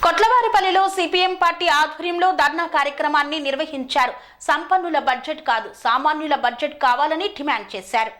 కొట్లవారిపల్లిలో CPM party ఆధ్వర్యంలో ధర్నా కార్యక్రమాన్ని నిర్వహించారు. సంపన్నుల బడ్జెట్ కాదు, సామాన్యుల బడ్జెట్ కావాలని డిమాండ్ చేశారు.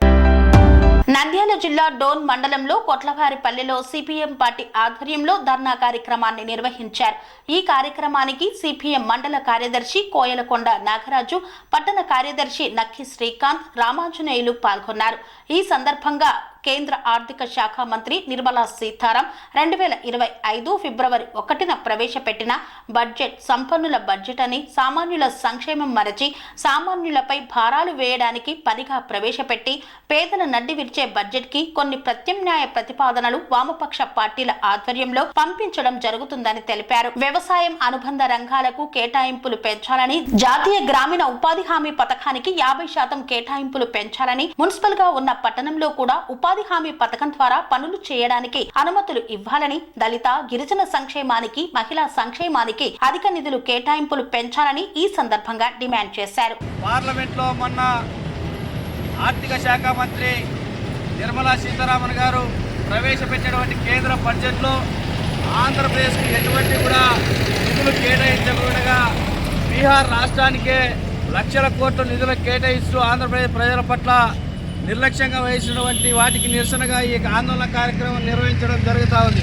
నంద్యాల జిల్లా డోన్ మండలంలో కొట్లవారిపల్లిలో సిపిఎం పార్టీ ఆధ్వర్యంలో ధర్నా కార్యక్రమాన్ని నిర్వహించారు. ఈ కార్యక్రమానికి సిపిఎం మండల కార్యదర్శి కోయలకొండ నాగరాజు, పట్టణ కార్యదర్శి నక్కి శ్రీకాంత్, రామాంజనేయులు పాల్గొన్నారు. ఈ సందర్భంగా కేంద్ర ఆర్థిక శాఖ మంత్రి నిర్మలా సీతారాం 2025 ఫిబ్రవరి 1న ప్రవేశపెట్టిన బడ్జెట్ సంపన్నుల బడ్జెట్ అని, సామాన్యుల సంక్షేమం మరచి సామాన్యులపై భారాలు వేయడానికి పనిగా ప్రవేశపెట్టి పేదల నడ్డి విరిచే బడ్జెట్ కి కొన్ని ప్రత్యామ్నాయ ప్రతిపాదనలు వామపక్ష పార్టీల ఆధ్వర్యంలో పంపించడం జరుగుతుందని తెలిపారు. వ్యవసాయం అనుబంధ రంగాలకు కేటాయింపులు పెంచాలని, జాతీయ గ్రామీణ ఉపాధి హామీ పథకానికి 50% కేటాయింపులు పెంచాలని, మున్సిపల్ గా ఉన్న పట్టణంలో కూడా ఉపాధి హామీ పథకం ద్వారా పనులు చేయడానికి అనుమతులు ఇవ్వాలని, దళిత గిరిజన సంక్షేమానికి, మహిళా సంక్షేమానికి అధిక నిధులు కేటాయింపులు పెంచాలని ఈ సందర్భంగా డిమాండ్ చేశారు. పార్లమెంట్ లో మొన్న ఆర్థిక శాఖ మంత్రి నిర్మలా సీతారామన్ గారు ప్రవేశపెట్టినటువంటి కేంద్ర బడ్జెట్ లో ఆంధ్రప్రదేశ్ కు ఎటువంటి కూడా నిధులు కేటాయించకుండా బీహార్ రాష్ట్రానికే లక్షల కోట్ల నిధులు కేటాయిస్తూ ఆంధ్రప్రదేశ్ ప్రజల పట్ల నిర్లక్ష్యంగా వహించినటువంటి వాటికి నిరసనగా ఈ ఆందోళన కార్యక్రమం నిర్వహించడం జరుగుతూ ఉంది.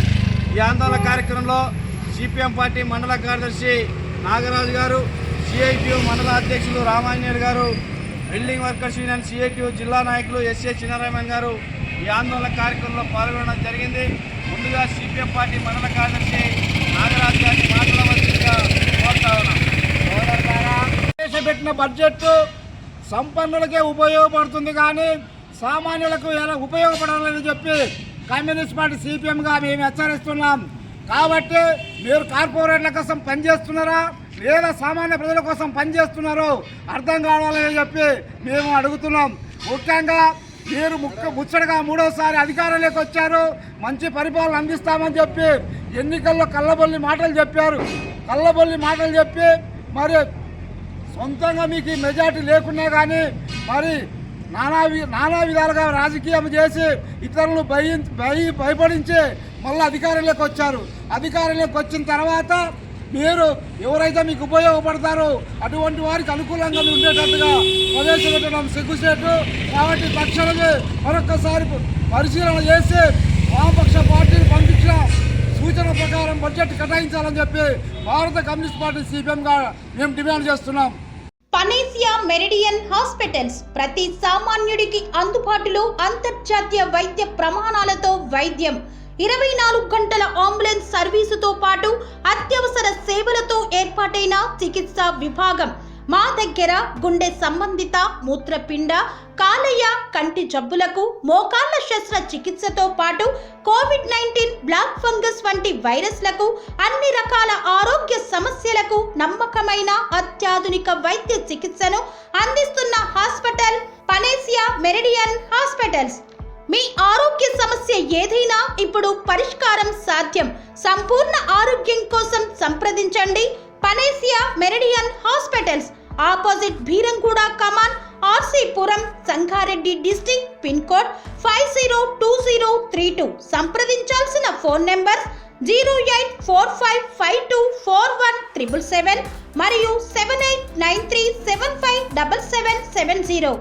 ఈ ఆందోళన కార్యక్రమంలో సిపిఎం పార్టీ మండల కార్యదర్శి నాగరాజు గారు, సిఐటియు మండల అధ్యక్షులు రామాంజనేయులు గారు, బిల్డింగ్ వర్కర్స్ యూనియన్ సిఐటియు జిల్లా నాయకులు ఎస్ఏ చిన్నారామన్ గారు ఈ ఆందోళన కార్యక్రమంలో పాల్గొనడం జరిగింది. ముందుగా సిపిఎం పార్టీ మండల కార్యదర్శి నాగరాజు గారిని మాట్లాడవలసిందిగా కోరుతా ఉన్నాం. ప్రవేశపెట్టిన బడ్జెట్ సంపన్నులకే ఉపయోగపడుతుంది కానీ సామాన్యులకు ఎలా ఉపయోగపడాలని చెప్పి కమ్యూనిస్ట్ పార్టీ సిపిఎంగా మేము హెచ్చరిస్తున్నాం. కాబట్టి మీరు కార్పొరేట్ల కోసం పనిచేస్తున్నారా లేదా సామాన్య ప్రజల కోసం పనిచేస్తున్నారో అర్థం కావాలని చెప్పి మేము అడుగుతున్నాం. ముఖ్యంగా మీరు ముచ్చటగా 3వసారి అధికారంలోకి వచ్చారు, మంచి పరిపాలన అందిస్తామని చెప్పి ఎన్నికల్లో కళ్ళబొల్లి మాటలు చెప్పి మరి సొంతంగా మీకు మెజార్టీ లేకున్నా కానీ మరి నానా విధాలుగా రాజకీయం చేసి ఇతరులు భయపడించి మళ్ళీ అధికారంలోకి వచ్చారు. అధికారంలోకి వచ్చిన తర్వాత మీరు ఎవరైతే మీకు ఉపయోగపడతారో అటువంటి వారికి అనుకూలంగా ఉండేటట్టుగా ప్రవేశపెట్టడం సిగ్గుసేటు. కాబట్టి తక్షణమే మరొక్కసారి పరిశీలన చేసి వామపక్ష పార్టీలు పంపించిన సూచన ప్రకారం బడ్జెట్ కేటాయించాలని చెప్పి భారత కమ్యూనిస్ట్ పార్టీ సిపిఎంగా మేము డిమాండ్ చేస్తున్నాం. పనేసియా మెరిడియన్ హాస్పిటల్స్ ప్రతి సామాన్యుడికి అందుబాటులో అంతర్జాతీయ వైద్య ప్రమాణాలతో వైద్యం, 24 గంటల అంబులెన్స్ సర్వీసుతో పాటు అత్యవసర సేవలతో ఏర్పాటైన చికిత్సా విభాగం. మా దగ్గర గుండె సంబంధిత, మూత్రపిండ, కాలేయ, కంటి జబ్బులకు, మోకాళ్ల శస్త్ర చికిత్సతో పాటు కోవిడ్-19, బ్లాక్ ఫంగస్ వంటి వైరస్లకు, అన్ని రకాల ఆరోగ్య సమస్యలకు నమ్మకమైన అత్యాధునిక వైద్య చికిత్సను అందిస్తున్న హాస్పిటల్ పనేసియా మెరిడియన్ హాస్పిటల్స్. మీ ఆరోగ్య సమస్య ఏదైనా ఇప్పుడు పరిష్కారం సాధ్యం. సంపూర్ణ ఆరోగ్యం కోసం సంప్రదించండి Panacea Meridian hospitals, opposite Beeramguda Kaman, RC Puram, Sangareddy district, pin code 502032. సంప్రదించాల్సిన ఫోన్ నెంబర్ 0845524177 మరియు 7893757770.